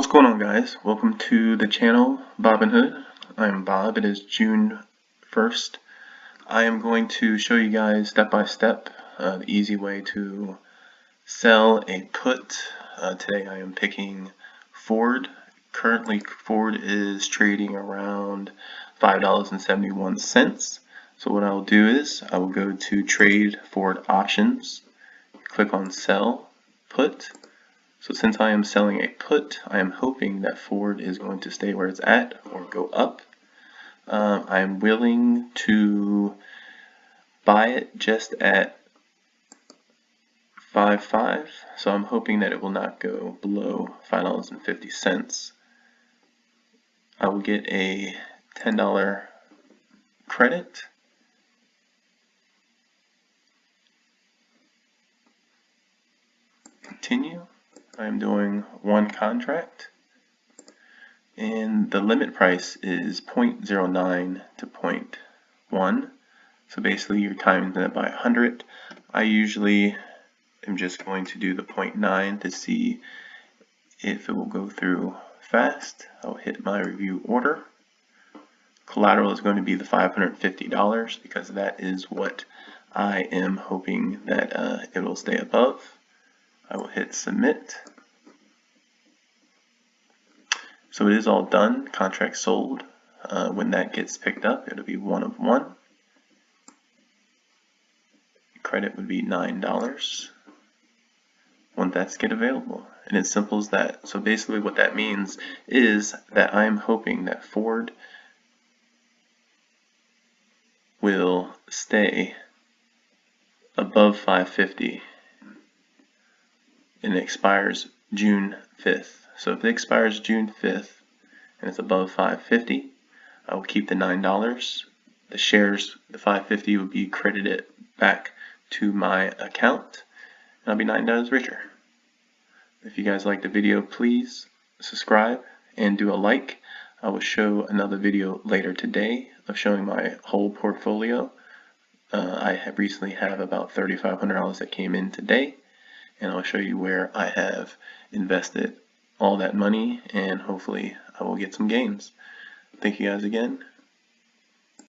going on, guys? Welcome to the channel Robinhood. I'm Bob. It is June 1st. I am going to show you guys step by step the easy way to sell a put. Today I am picking Ford. Currently Ford is trading around $5.71. So what I'll do is I will go to Trade Ford Options, click on Sell Put. So since I am selling a put, I am hoping that Ford is going to stay where it's at or go up. I'm willing to buy it just at 5.5, so I'm hoping that it will not go below $5.50. I will get a $10 credit. Continue. I'm doing one contract, and the limit price is 0.09 to 0.1. So basically you're timing that by 100. I usually am just going to do the 0.9 to see if it will go through fast. I'll hit my review order. Collateral is going to be the $550 because that is what I am hoping that it will stay above. I will hit submit. So it is all done. Contract sold. When that gets picked up, it'll be 1 of 1. Credit would be $9 when that's get available. And it's simple as that. So basically what that means is that I'm hoping that Ford will stay above 550 and it expires June 5th. So if it expires June 5th and it's above 550, I will keep the $9. The shares, the 550 will be credited back to my account and I'll be $9 richer. If you guys like the video, please subscribe and do a like. I will show another video later today of showing my whole portfolio. I have recently have about $3,500 that came in today, and I'll show you where I have invested all that money, and hopefully I will get some gains. Thank you guys again.